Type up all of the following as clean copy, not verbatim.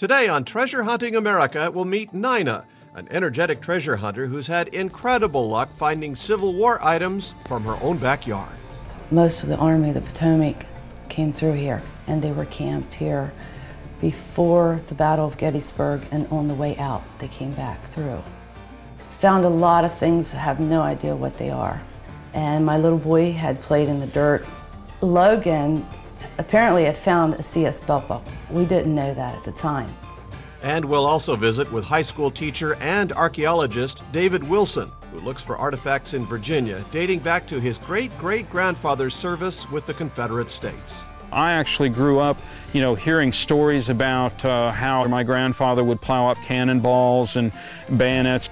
Today on Treasure Hunting America, we'll meet Nina, an energetic treasure hunter who's had incredible luck finding Civil War items from her own backyard. Most of the Army of the Potomac came through here, and they were camped here before the Battle of Gettysburg, and on the way out, they came back through. Found a lot of things, have no idea what they are. And my little boy had played in the dirt. Logan apparently had found a CS belt buckle. We didn't know that at the time. And we'll also visit with high school teacher and archaeologist David Wilson, who looks for artifacts in Virginia dating back to his great-great-grandfather's service with the Confederate States. I actually grew up, hearing stories about how my grandfather would plow up cannonballs and bayonets.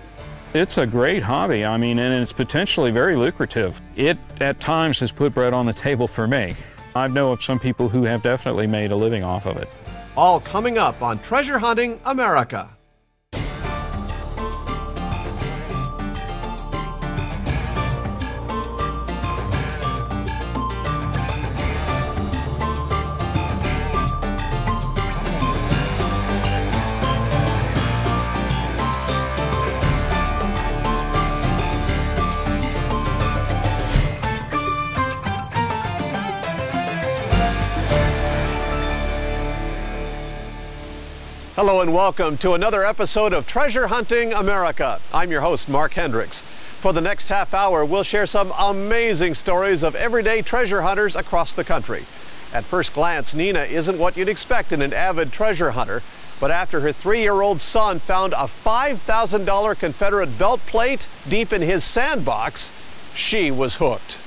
It's a great hobby, and it's potentially very lucrative. It, at times, has put bread on the table for me. I know of some people who have definitely made a living off of it. All coming up on Treasure Hunting America. Hello and welcome to another episode of Treasure Hunting America. I'm your host, Mark Hendricks. For the next half hour, we'll share some amazing stories of everyday treasure hunters across the country. At first glance, Nina isn't what you'd expect in an avid treasure hunter, but after her 3-year-old son found a $5,000 Confederate belt plate deep in his sandbox, she was hooked.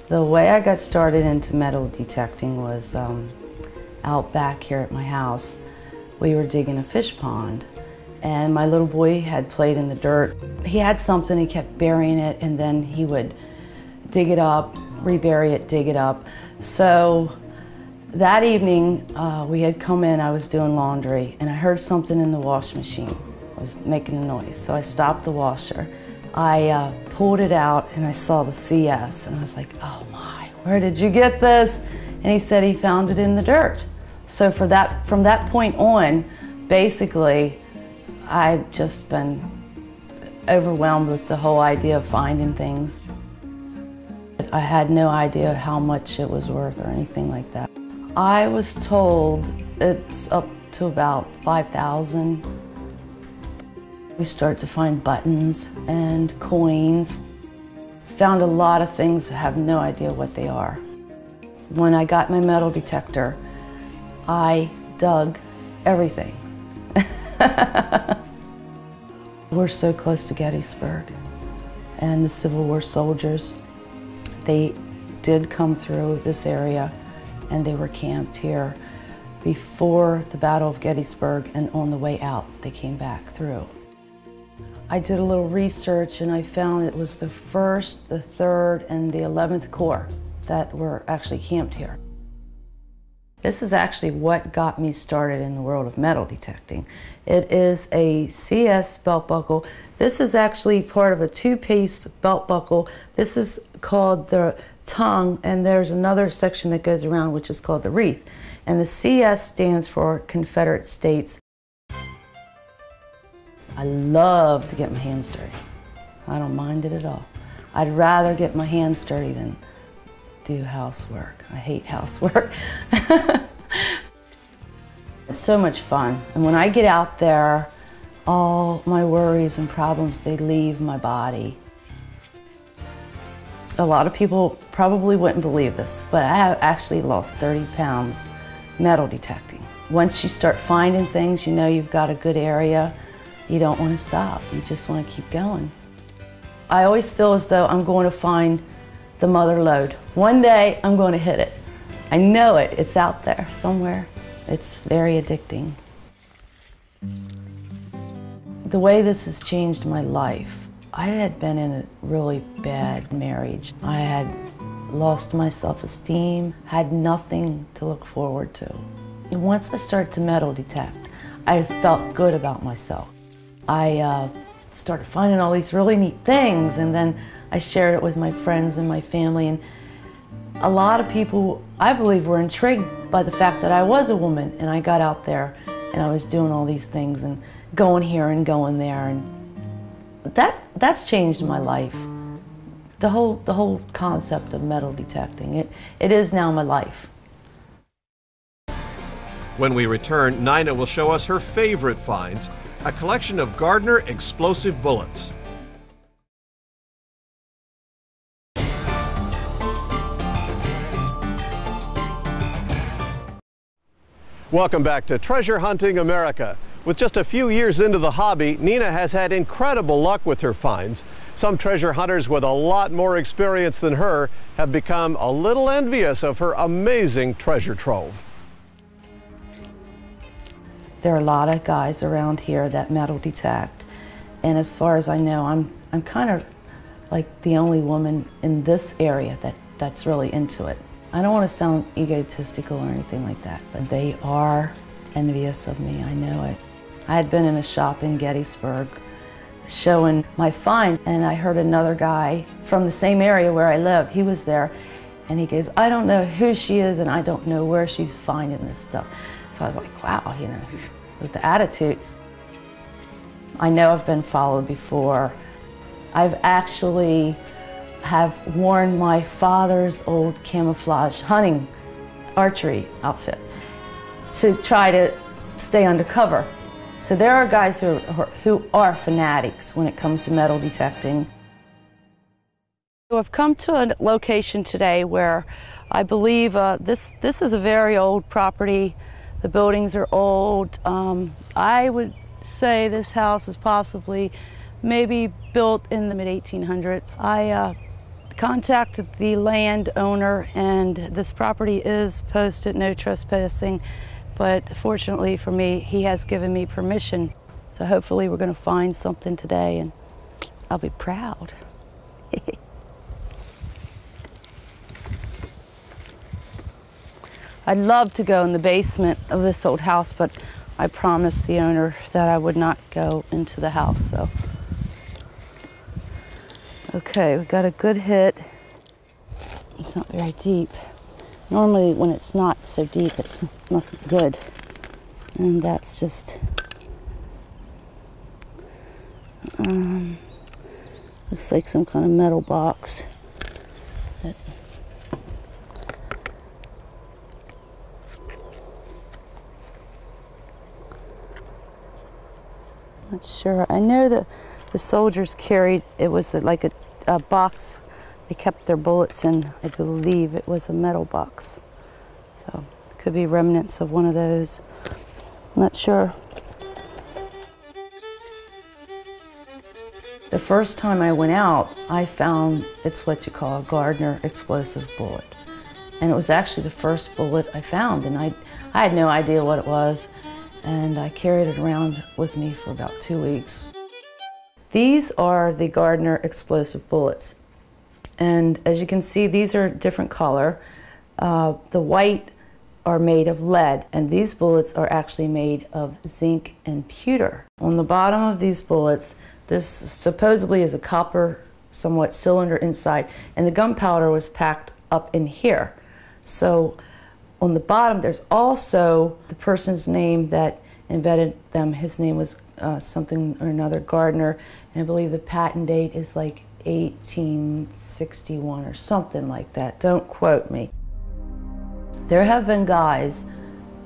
The way I got started into metal detecting was out back here at my house. We were digging a fish pond, and my little boy had played in the dirt. He had something, he kept burying it, and then he would dig it up, rebury it, dig it up. So that evening, we had come in, I was doing laundry, and I heard something in the wash machine. It was making a noise, so I stopped the washer. I pulled it out, and I saw the CS, and I was like, oh my, where did you get this? And he said he found it in the dirt. So from that point on, basically, I've just been overwhelmed with the whole idea of finding things. I had no idea how much it was worth or anything like that. I was told it's up to about 5,000. We start to find buttons and coins. Found a lot of things, have no idea what they are. When I got my metal detector, I dug everything. We're so close to Gettysburg, and the Civil War soldiers, they did come through this area, and they were camped here before the Battle of Gettysburg, and on the way out, they came back through. I did a little research, and I found it was the 1st, the 3rd, and the 11th Corps that were actually camped here. This is actually what got me started in the world of metal detecting. It is a CS belt buckle. This is actually part of a 2-piece belt buckle. This is called the tongue, and there's another section that goes around which is called the wreath. And the CS stands for Confederate States. I love to get my hands dirty. I don't mind it at all. I'd rather get my hands dirty than do housework. I hate housework. It's so much fun. And when I get out there, all my worries and problems, they leave my body. A lot of people probably wouldn't believe this, but I have actually lost 30 pounds metal detecting. Once you start finding things, you know you've got a good area, you don't want to stop. You just want to keep going. I always feel as though I'm going to find the mother lode. One day I'm going to hit it. I know it. It's out there somewhere. It's very addicting. The way this has changed my life, I had been in a really bad marriage. I had lost my self-esteem, had nothing to look forward to. And once I started to metal detect, I felt good about myself. I started finding all these really neat things, and then I shared it with my friends and my family, and A lot of people, I believe, were intrigued by the fact that I was a woman and I got out there and I was doing all these things and going here and going there, and that's changed my life. The whole concept of metal detecting, it is now my life. When we return, Nina will show us her favorite finds, a collection of Gardner explosive bullets. Welcome back to Treasure Hunting America. With just a few years into the hobby, Nina has had incredible luck with her finds. Some treasure hunters with a lot more experience than her have become a little envious of her amazing treasure trove. There are a lot of guys around here that metal detect, and as far as I know, I'm kind of like the only woman in this area that's really into it. I don't want to sound egotistical or anything like that, but they are envious of me, I know it. I had been in a shop in Gettysburg showing my find, and I heard another guy from the same area where I live, he was there, and he goes, I don't know who she is and I don't know where she's finding this stuff. So I was like, wow, you know, with the attitude. I know I've been followed before. I've actually have worn my father's old camouflage hunting archery outfit to try to stay undercover. So there are guys who are fanatics when it comes to metal detecting. So I've come to a location today where I believe this is a very old property. The buildings are old. I would say this house is possibly maybe built in the mid-1800s. I contacted the landowner, and this property is posted no trespassing, but fortunately for me, he has given me permission. So hopefully we're going to find something today and I'll be proud. I'd love to go in the basement of this old house, but I promised the owner that I would not go into the house, so. Okay, we got a good hit. It's not very deep. Normally when it's not so deep, it's nothing good. And that's just, looks like some kind of metal box. Not sure. I know that the soldiers carried, it was like a box they kept their bullets in. I believe it was a metal box. So it could be remnants of one of those. I'm not sure. The first time I went out, I found it's what you call a Gardner explosive bullet. And it was actually the first bullet I found, and I had no idea what it was, and I carried it around with me for about 2 weeks. These are the Gardner explosive bullets. And as you can see, these are different color. The white are made of lead, and these bullets are actually made of zinc and pewter. On the bottom of these bullets, this supposedly is a copper, somewhat cylinder inside, and the gunpowder was packed up in here. So on the bottom, there's also the person's name that invented them. His name was something or another, Gardner, and I believe the patent date is like 1861 or something like that. Don't quote me. There have been guys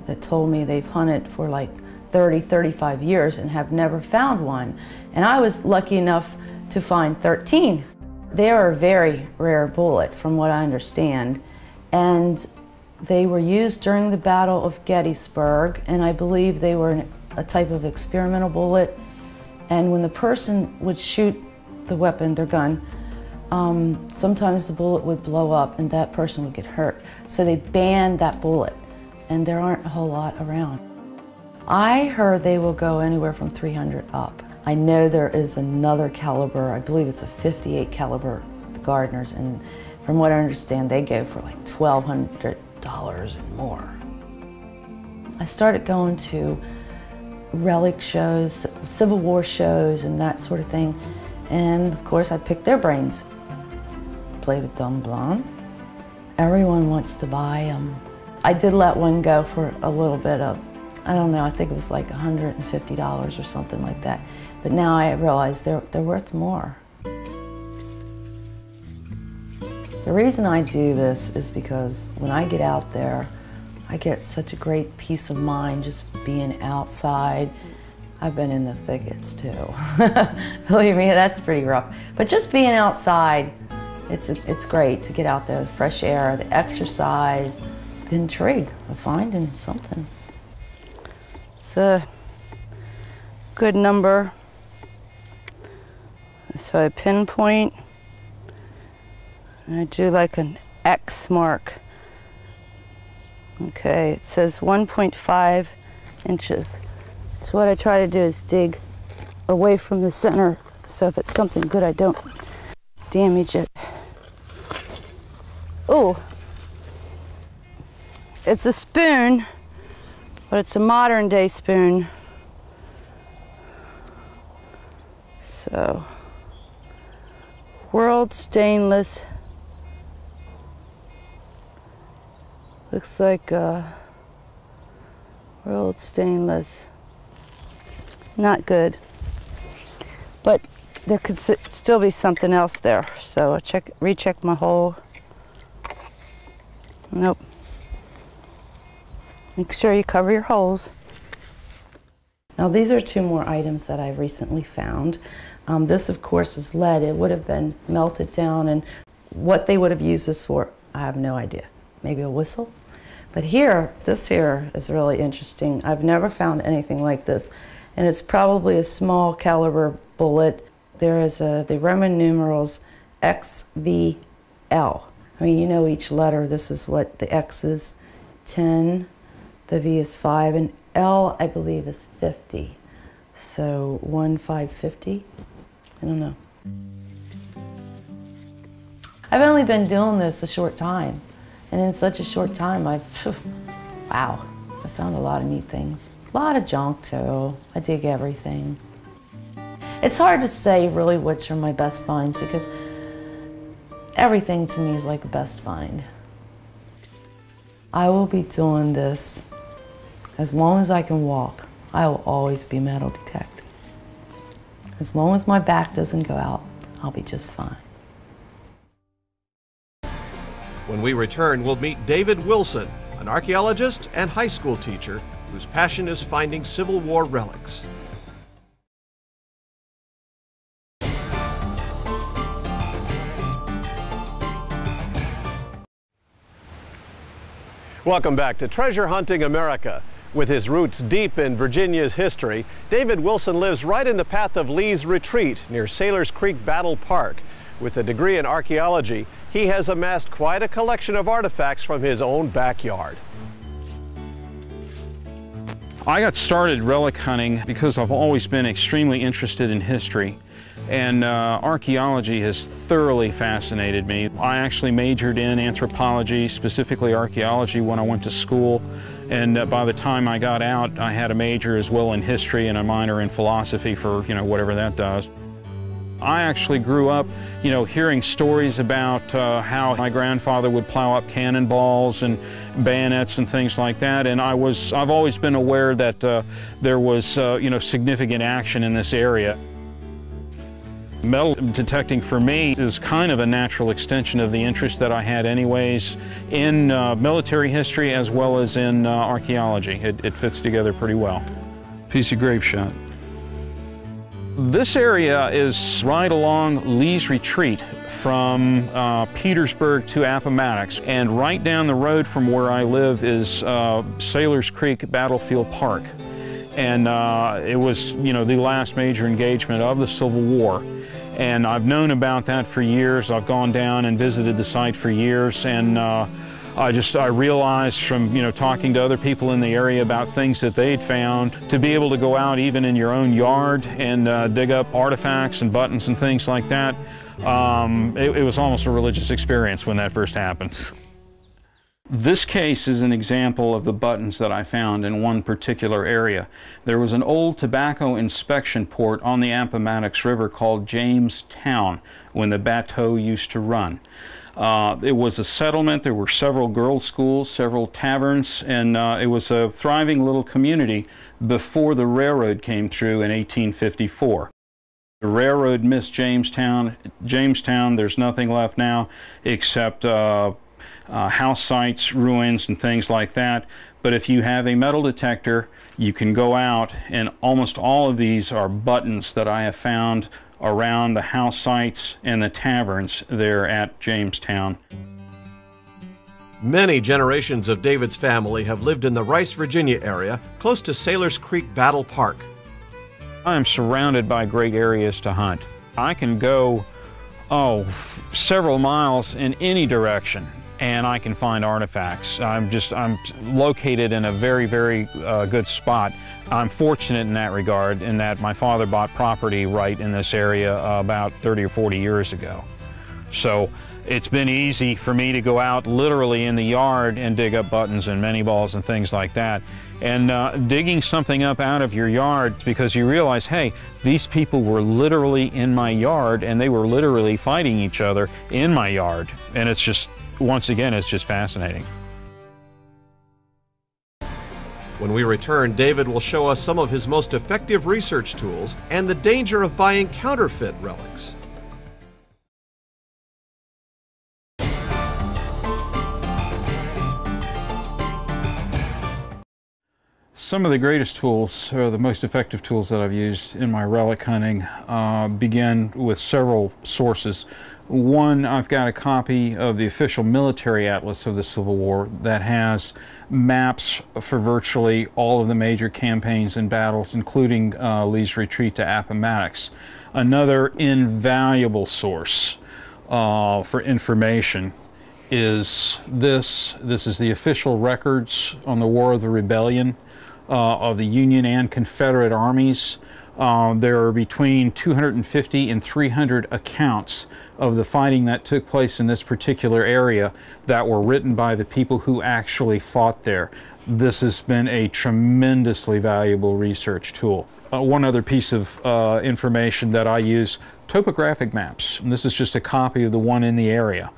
that told me they've hunted for like 30, 35 years and have never found one. And I was lucky enough to find 13. They are a very rare bullet from what I understand. And they were used during the Battle of Gettysburg, and I believe they were a type of experimental bullet. And when the person would shoot the weapon, their gun, sometimes the bullet would blow up and that person would get hurt. So they banned that bullet, and there aren't a whole lot around. I heard they will go anywhere from 300 up. I know there is another caliber, I believe it's a 58 caliber, the Gardners, and from what I understand, they go for like $1,200 and more. I started going to relic shows, Civil War shows, and that sort of thing. And of course, I picked their brains. Play the dumb blonde. Everyone wants to buy them. I did let one go for a little bit of, I don't know, I think it was like $150 or something like that. But now I realize they're worth more. The reason I do this is because when I get out there, I get such a great peace of mind just being outside. I've been in the thickets too. Believe me, that's pretty rough. But just being outside, it's great to get out there, the fresh air, the exercise, the intrigue of finding something. It's a good number. So I pinpoint, and I do like an X mark. Okay, it says 1.5 inches. So what I try to do is dig away from the center, so if it's something good, I don't damage it. Oh, it's a spoon, but it's a modern day spoon. So, World Stainless. Looks like World Stainless. Not good. But there could still be something else there. So I recheck my hole. Nope. Make sure you cover your holes. Now these are two more items that I've recently found. This of course is lead. It would have been melted down, and what they would have used this for, I have no idea. Maybe a whistle? But here, this here is really interesting. I've never found anything like this. And it's probably a small caliber bullet. There is the Roman numerals XVL. I mean, you know each letter. This is what the X is 10, the V is 5, and L, I believe, is 50. So 1550? I don't know. I've only been doing this a short time. And in such a short time, wow, I found a lot of neat things. A lot of junk too. I dig everything. It's hard to say really which are my best finds because everything to me is like a best find. I will be doing this as long as I can walk. I will always be metal detecting. As long as my back doesn't go out, I'll be just fine. When we return, we'll meet David Wilson, an archaeologist and high school teacher whose passion is finding Civil War relics. Welcome back to Treasure Hunting America. With his roots deep in Virginia's history, David Wilson lives right in the path of Lee's retreat near Sailors Creek Battle Park. With a degree in archaeology, he has amassed quite a collection of artifacts from his own backyard. I got started relic hunting because I've always been extremely interested in history, and archaeology has thoroughly fascinated me. I actually majored in anthropology, specifically archaeology, when I went to school, and by the time I got out, I had a major as well in history and a minor in philosophy for, whatever that does. I actually grew up, hearing stories about how my grandfather would plow up cannonballs and bayonets and things like that, and I've always been aware that there was, significant action in this area. Metal detecting for me is kind of a natural extension of the interest that I had anyways in military history as well as in archaeology. It fits together pretty well. Piece of grape shot. This area is right along Lee's retreat from Petersburg to Appomattox, and right down the road from where I live is Sailors Creek Battlefield Park. And it was, the last major engagement of the Civil War. And I've known about that for years. I've gone down and visited the site for years, and I realized from talking to other people in the area about things that they'd found, to be able to go out even in your own yard and dig up artifacts and buttons and things like that, it was almost a religious experience when that first happened. This case is an example of the buttons that I found in one particular area. There was an old tobacco inspection port on the Appomattox River called Jamestown when the bateau used to run. It was a settlement. There were several girls' schools, several taverns, and it was a thriving little community before the railroad came through in 1854. The railroad missed Jamestown. There's nothing left now except house sites, ruins, and things like that. But if you have a metal detector, you can go out, and almost all of these are buttons that I have found around the house sites and the taverns there at Jamestown. Many generations of David's family have lived in the Rice, Virginia area, close to Sailors Creek Battle Park. I am surrounded by great areas to hunt. I can go, several miles in any direction, and I can find artifacts. I'm located in a very, very good spot. I'm fortunate in that regard, in that my father bought property right in this area about 30 or 40 years ago. So it's been easy for me to go out literally in the yard and dig up buttons and many balls and things like that. And digging something up out of your yard, because you realize, hey, these people were literally in my yard and they were literally fighting each other in my yard. And it's just, once again, it's just fascinating. When we return, David will show us some of his most effective research tools and the danger of buying counterfeit relics. Some of the greatest tools, or the most effective tools that I've used in my relic hunting, begin with several sources. One, I've got a copy of the official military atlas of the Civil War that has maps for virtually all of the major campaigns and battles, including Lee's retreat to Appomattox. Another invaluable source for information is this. This is the official records on the War of the Rebellion of the Union and Confederate armies. There are between 250 and 300 accounts of the fighting that took place in this particular area that were written by the people who actually fought there. This has been a tremendously valuable research tool. One other piece of information that I use, topographic maps. And this is just a copy of the one in the area.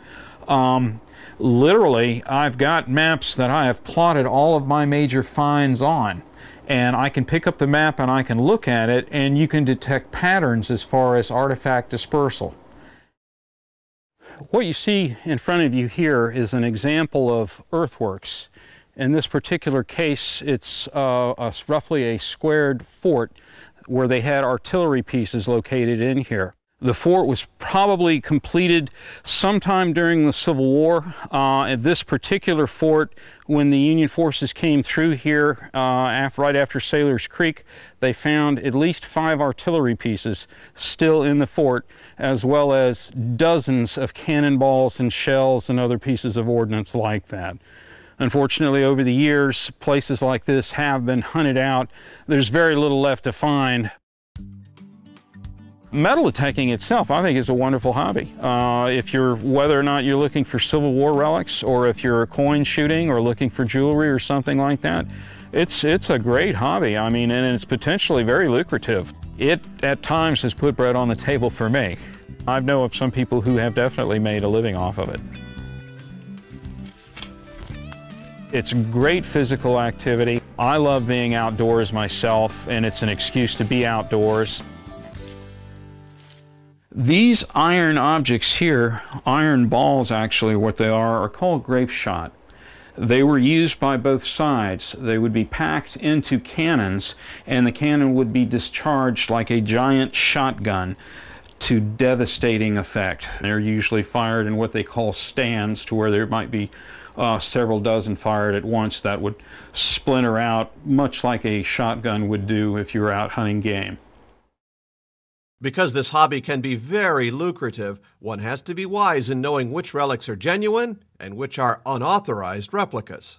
Literally, I've got maps that I have plotted all of my major finds on. And I can pick up the map and I can look at it, and you can detect patterns as far as artifact dispersal. What you see in front of you here is an example of earthworks. In this particular case, it's roughly a squared fort where they had artillery pieces located in here. The fort was probably completed sometime during the Civil War. At this particular fort, when the Union forces came through here right after Sailors Creek, they found at least 5 artillery pieces still in the fort, as well as dozens of cannonballs and shells and other pieces of ordnance like that. Unfortunately, over the years, places like this have been hunted out. There's very little left to find. Metal detecting itself, I think, is a wonderful hobby. Whether or not you're looking for Civil War relics, or if you're coin shooting or looking for jewelry or something like that, it's a great hobby. I mean, and it's potentially very lucrative. It, at times, has put bread on the table for me. I know of some people who have definitely made a living off of it. It's great physical activity. I love being outdoors myself, and it's an excuse to be outdoors. These iron objects here, iron balls actually what they are called grape shot. They were used by both sides. They would be packed into cannons, and the cannon would be discharged like a giant shotgun to devastating effect. They're usually fired in what they call stands, to where there might be several dozen fired at once that would splinter out, much like a shotgun would do if you were out hunting game. Because this hobby can be very lucrative, one has to be wise in knowing which relics are genuine and which are unauthorized replicas.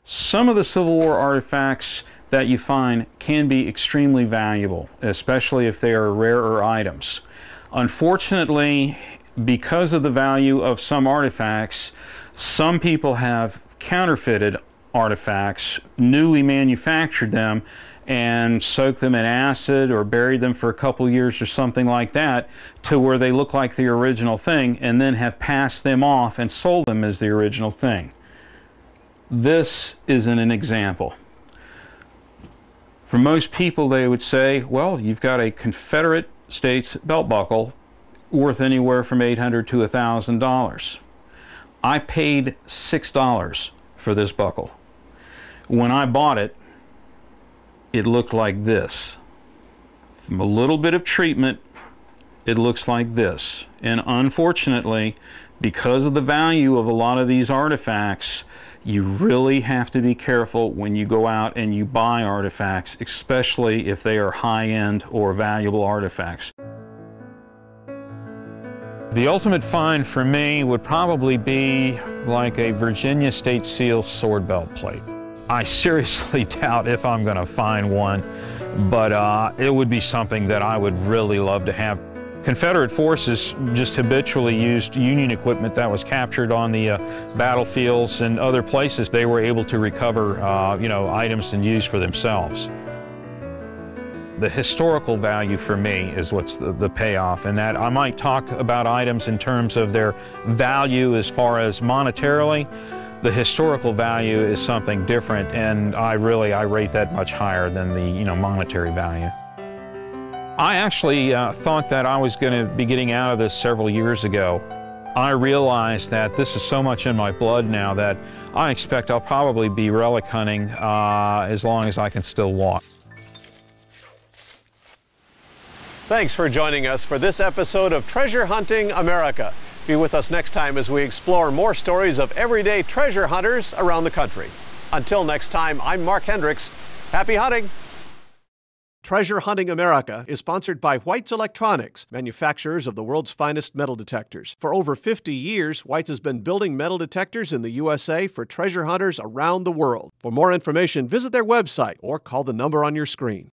Some of the Civil War artifacts that you find can be extremely valuable, especially if they are rarer items. Unfortunately, because of the value of some artifacts, some people have counterfeited artifacts, newly manufactured them, and soaked them in acid or buried them for a couple years or something like that to where they look like the original thing, and then have passed them off and sold them as the original thing. This isn't an example. For most people, they would say, well, you've got a Confederate States belt buckle worth anywhere from $800 to $1,000. I paid $6 for this buckle. When I bought it, it looked like this. From a little bit of treatment, it looks like this. And unfortunately, because of the value of a lot of these artifacts, you really have to be careful when you go out and you buy artifacts, especially if they are high-end or valuable artifacts. The ultimate find for me would probably be like a Virginia State Seal sword belt plate. I seriously doubt if I'm going to find one, but it would be something that I would really love to have. Confederate forces just habitually used Union equipment that was captured on the battlefields and other places. They were able to recover, items and use for themselves. The historical value for me is what's the payoff, and that I might talk about items in terms of their value as far as monetarily. The historical value is something different, and I rate that much higher than the monetary value. I actually thought that I was going to be getting out of this several years ago. I realized that this is so much in my blood now that I expect I'll probably be relic hunting as long as I can still walk. Thanks for joining us for this episode of Treasure Hunting America. Be with us next time as we explore more stories of everyday treasure hunters around the country. Until next time, I'm Mark Hendricks. Happy hunting! Treasure Hunting America is sponsored by White's Electronics, manufacturers of the world's finest metal detectors. For over 50 years, White's has been building metal detectors in the USA for treasure hunters around the world. For more information, visit their website or call the number on your screen.